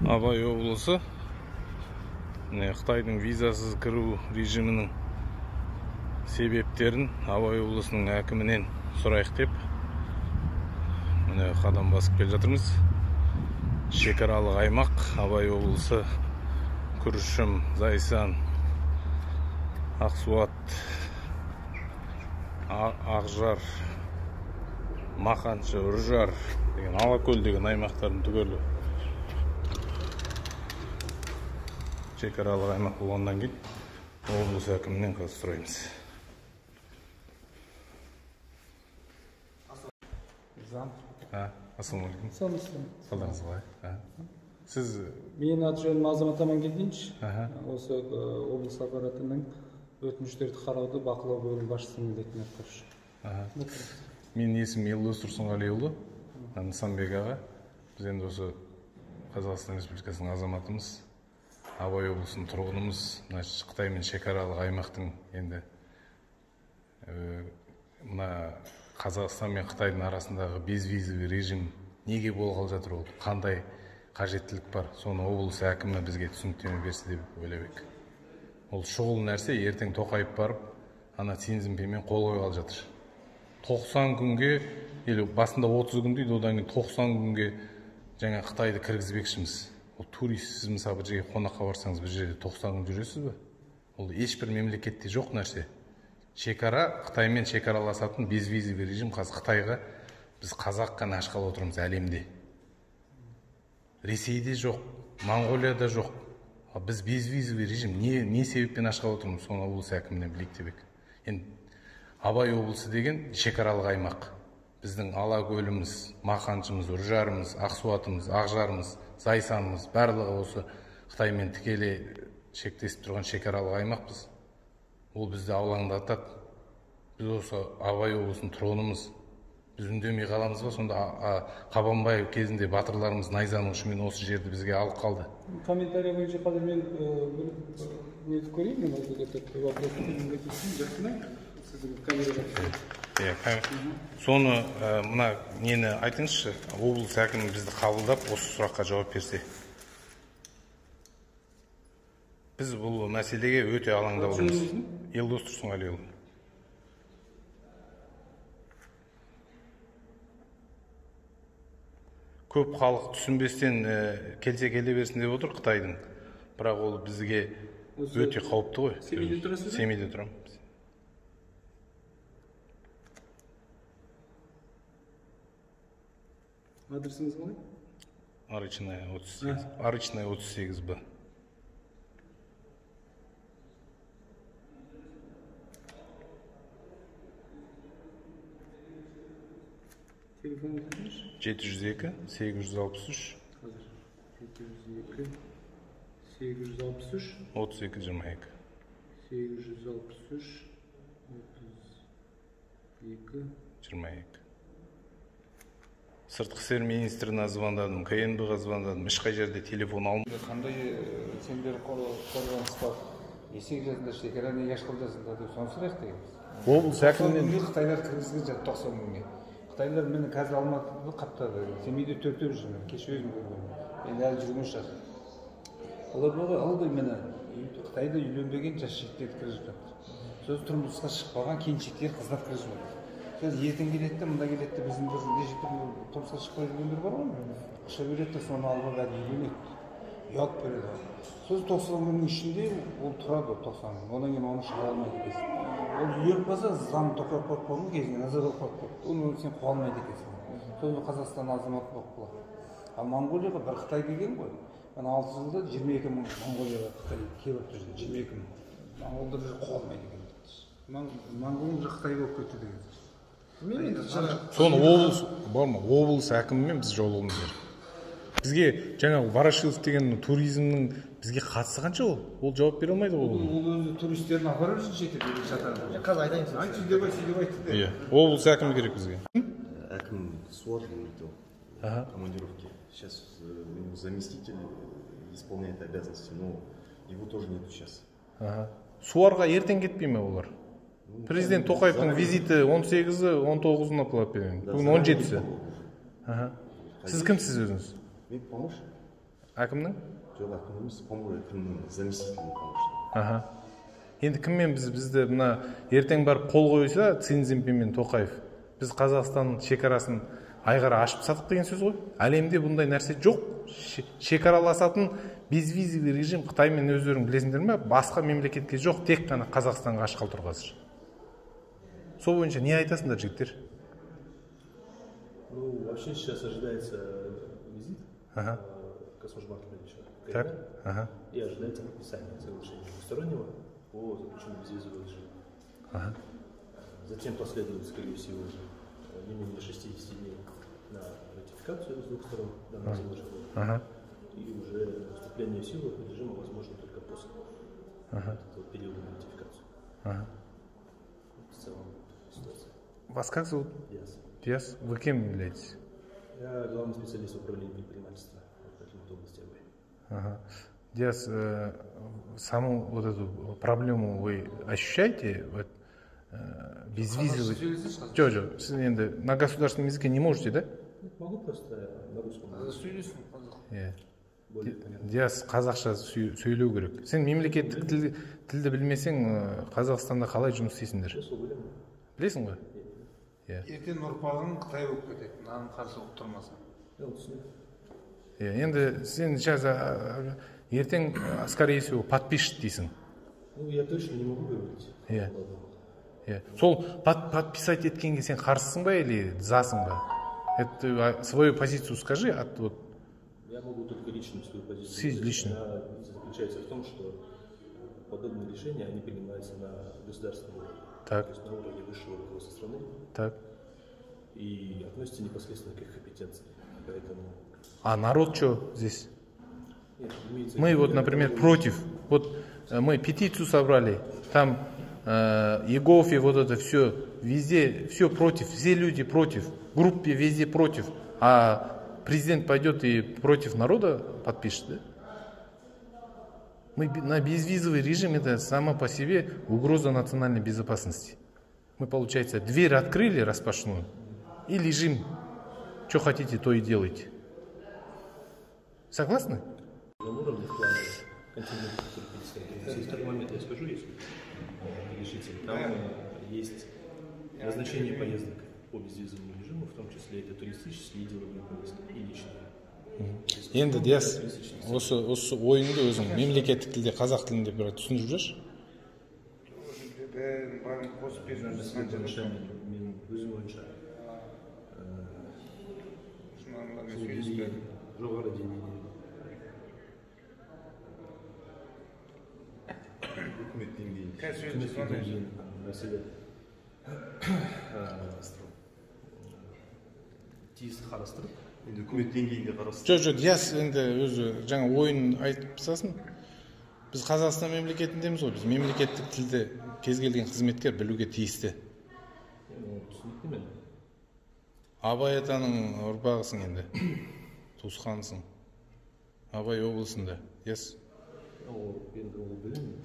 Абай облысы Қытайдың визасыз кіру режимінің себептерін Абай облысының әкімінен сұрайық деп міне қадам басып келе жатырмыз. Шекаралық аймақ Абай облысы Күршім, Зайсан, Ақсуат, Ақжар, Мақаншы, Үржар деген Алакөл деген аймақтардың түгелі шекаралық аймақ болғаннан кейін облыс әкімінен қазір сұраймыз. Ассалаумағалейкум. Қалдарыңыз қалай? Сіз Мен аты-жөнім Азамат Амангелдинович. Осы облыс аппаратының өтініштерді қарауды бақылау бөлімі басшысының міндетін атқарушы. Менің есімім Елдос Тұрсынғалиұлы, Нысанбек аға. Біз енді осы Қазақстан Республикасының азаматымыз, Абай облысының тұрғынымыз. Қытай мен шекаралық аймақтың енді мына Қазақстан мен Қытайдың арасындағы безвизовый режим неге болғалы жатыр, ол қандай қажеттілік бар, соны облыс әкімі бізге түсініктеме берсе деп ойлап. Ол шұғыл нәрсе, ертең Тоқаев барып, ана Си Цзиньпинмен қол қойғалы жатыр. 90 күнге, или басында 30 күн дейді, одан кейін 90 күнге жаңа Қытайды кіргізбекшіміз. Ол турист, сіз мысалы бір жерге қонаққа барсаңыз, бір жерде 90 күн жүресіз бе? Ол ешбір мемлекетте жоқ нәрсе. Шекара, Қытаймен шекараласатын безвизовый режим қазір Қытайға біз қазақ қана ашқалы отырмыз әлемде. Ресейде жоқ, Моңғолияда жоқ. Біз безвизовый режим не себеппен ашқалы отырмыз, соны облыс әкімінен білейік деп. Енді Абай облысы деген шекаралық аймақ. Біздің Алакөліміз, Мақаншымыз, Үржарымыз, Ақсуатымыз, Ақжарымыз, Зайсанымыз барлығы осы Қытаймен тікелей шектесіп тұрған шекаралық аймақпыз. Ол бізді аулаңдатады. Біз осы Абай облысының тұрғынымыз. Біз үндемей қаламыз ба? Сонда Қабанбай кезінде батырларымыз найзаның ұшымен осы жерді бізге алып қалды. Комментарий бойынша қазір мен нетіп көрейін, соны мына нені айтыңызшы, облыс әкімі бізді қабылдап осы сұраққа жауап берсе. Біз бұл мәселеге өте алаңдаулымыз. Елдос Тұрсынғалиұлы. Көп халық түсінбестен келсе келе берсін деп отыр Қытайдың. Бірақ ол бізге өте қауіпті ғой. Семейде тұрасыз ба? Семейде тұрам. Адресіңіз қалай? Арычная 38. Арычная 38Б. Телефон өтіңіз? 702 863 702 863 32 22. 863 32 22. Сыртқы істер министріне звондадым, КНБ-ға звондадым, ешқай жерде телефон алмады. Қандай сендер қорғаныс бар? Есек жасында шекара неге ашқалы жасында деп соны сұрайық дегенбіз. Облыс әкімінен Қытайлар кіргізген жатыр 90 күнге. Қытайлар мені қазір Алматыда қаптады. Семейде төртеу жүрмін, кеш өзім көргенмін. Енді әлі жүрген шығар. Олар болды, алды мені Қытайда үйленбеген жас жігіттерді кіргізіп жатыр. Сөз тұрмысқа шықпаған келіншектер қыздар кіргізіп жатыр. Сөз ертең келеді, мұнда келеді, біздің бір тұрмысқа шықпай жүргендер бар ғой. Ақша береді, соны алып бәрі үйленеді. Ұялып береді. Сөз 90 күннің ішінде ол тұрады 90 күн. Одан кейін оны шыға алмайды екенсің. Ол үйленіп қалса, заң тоқырап қойып қойған кезінде назар қойып қойып. Оны сен қоя алмайды екенсің. Сөз Қазақстан азаматы болып қалады. Ал Моңғолияға бір Қытай келген ғой. Мен 6 жылда 22 мың Моңғолияға Қытай келіп жүрді. 22 мың. Моңғолдар қоя алмайды екен. Моңғолдар Қытай болып кетті деген. Соны облыс бар ма? Облыс әкімімен біз жолығуымыз керек. Бізге жаңа Ворошилов деген туризмнің бізге қатысы қанша ол? Ол жауап бере алмайды ғой. Ол өзі туристерін апарып жүрген шетелге жатады. Қазір айтайын сіз. Айтшы деп айтты. Иә, облыс әкімі керек бізге. Әкім Суар улетел в командировке. Сейчас его заместитель исполняет обязанности, но его тоже нету сейчас. Суарға ертең кетпей ме олар? Президент Тоқаевтың визиті 18-і, 19-ына плат берген. Бүгін 17-сі. Сіз кімсіз өзіңіз? Мен помощник. Әкімнің? Жоқ, әкім емес, по-моему, әкімнің заместителі, конечно. Енді кіммен бізді мына ертең барып қол қойса Си Цзиньпин мен Тоқаев, біз Қазақстан шекарасын айғара ашып сатық деген сөз ғой. Әлемде бұндай нәрсе жоқ. Шекараласатын безвизовый режим Қытаймен өздерің білесіңдер ме? Басқа мемлекетке жоқ, тек қана Қазақстанға ашқалы тұр қазір. Сол бойынша не айтасыңдар, жігіттер? Ну, вообще сейчас ожидается визит Касым Жомарта Так. И ожидается подписание соглашения двустороннего по заключению безвизового режима. Затем последует, скорее всего, не менее 60 дней на ратификацию с двух сторон данного соглашения. И уже вступление в силу режима возможно только после этого периода на ратификацию. В целом ситуация. Вас как зовут? Диас. Диас. Вы кем являетесь? Я главный специалист в управлении предпринимательства в области АБ. Диас, саму вот эту проблему вы ощущаете? Вот, безвизовый... Жоқ, сіз енді на государственном языке не можете, да? Могу просто на русском. Диас, қазақша сөйлеу керек. Сен мемлекеттік тілді білмесең, Қазақстанда қалай жұмыс істейсіңдер? Білесің ғой? Ертең ұрпағың Қытай болып кетеді, мынаны қарсы болып тұрмаса. Енді сен ертең, скорее всего, подпишет дейсің. Ну, я точно не могу говорить. Сол подписать еткенге сен қарсысың ба или засың ба? Это свою позицию скажи. Я могу только лично свою позицию. Лично. Она заключается в том, что подобные решения, они принимаются на государственном уровне. Так. То есть на уровне высшего руководства страны. Так. И относятся непосредственно к их компетенции. Поэтому... А народ что здесь? Нет, мы вот, например, против. Вот мы петицию собрали, там Егов и вот это все, везде все против, все люди против, в группе везде против, а президент пойдет и против народа подпишет, да? Мы на безвизовый режим, это само по себе угроза национальной безопасности. Мы, получается, дверь открыли распашную и лежим, что хотите, то и делайте. Согласны? На уровне в плане континента, в такой момент я скажу, если разрешите, там есть назначение поездок по безвизовому режиму, в том числе это туристические и деловые поездки, и личные. Енді Диас, осы ойыңды өзің мемлекеттік тілде, қазақ тілінде бір түсіндіріп жүрші? Мен өзім ойынша жоғары деңгейде Үкімет деңгейінде мәселе тиісті қарастырып енді үкімет деңгейінде қарастырып. Жоқ, Диас енді өзі жаңа ойын айтып тастасын. Біз Қазақстан мемлекетіндеміз ғой, біз мемлекеттік тілді кез келген қызметкер білуге тиісті. Түсінікті мен. Абай атаның ұрпағысың енді, туысқансың. Абай облысында, Диас. Енді ол білемін,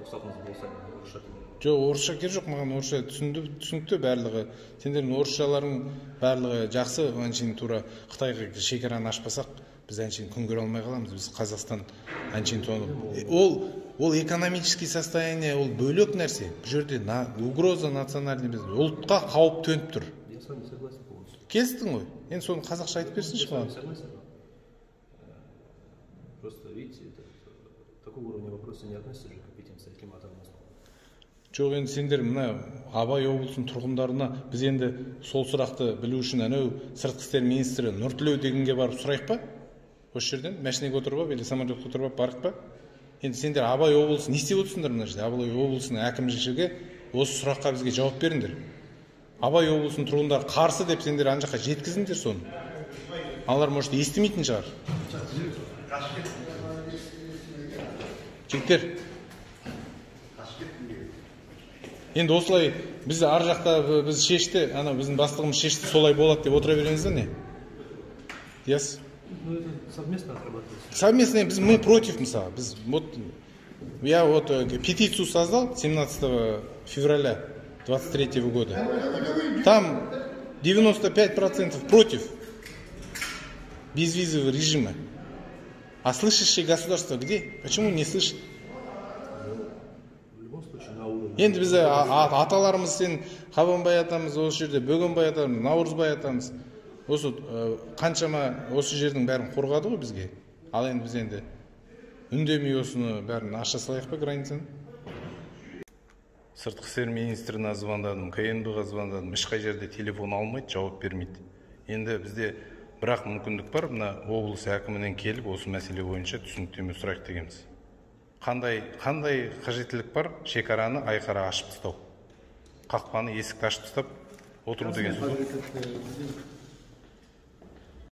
рұқсатыңыз болса орысша тілін. Жоқ, орысша керек жоқ, маған орысша түсінікті барлығы. Сендердің орысшаларың барлығы жақсы, әншейін тура Қытайға шекараны ашпасақ, біз әншейін күн көре алмай қаламыз. Біз Қазақстан әншейін тоны. Ол экономический состояние, ол бөлек нәрсе. Бұл жерде угроза национальный біз. Ұлтқа қауіп төніп тұр. Я с вами согласен полностью. Келістің ғой? Енді соны қазақша айтып берсінші маған. Согласен. Просто, видите, такого уровня вопроса не относится же к компетенции акимата. Жоқ, енді сендер мына Абай облысының тұрғындарына біз енді сол сұрақты білу үшін әнеу сыртқы істер министрі Нұртілеу дегенге барып сұрайық па? Осы жерден машинеге отырып или самолетқа отырып барық па? Енді сендер Абай облысы не істеп отырсыңдар мына жерде? Абай облысының әкімшілігі осы сұраққа бізге жауап беріңдер. Абай облысының тұрғындары қарсы деп сендер ана жаққа жеткізіңдер соны. Алар может естімейтін шығар. Жігіттер, енді осылай біз ар жақта біз шешті, ана біздің бастығымыз шешті, солай болады деп отыра береміз не? Yes? Ну, это совместно отрабатывается. Совместно, мы против, мысалы. Я вот петицию создал 17 февраля 23 года. Там 95% против безвизового режима. А слышащее государство где? Почему не слышит? В любом случае, на уровне... Енді біз аталарымыз сен Қабанбай атамыз осы жерде, Бөгенбай атамыз, Наурызбай атамыз осы қаншама осы жердің бәрін қорғады ғой бізге. Ал енді біз енді үндемей осыны бәрін аша салайық па границаны? Сыртқы істер министріне звондадым, КНБ-ға звондадым, ешқай жерде телефон алмайды, жауап бермейді. Енді бізде бірақ мүмкіндік бар, мына облыс әкімінен келіп осы мәселе бойынша түсініктеме сұрайық дегенбіз. Қандай қажеттілік бар шекараны айқара ашып тастау? Қақпаны, есікті ашып тастап отыру деген сөз.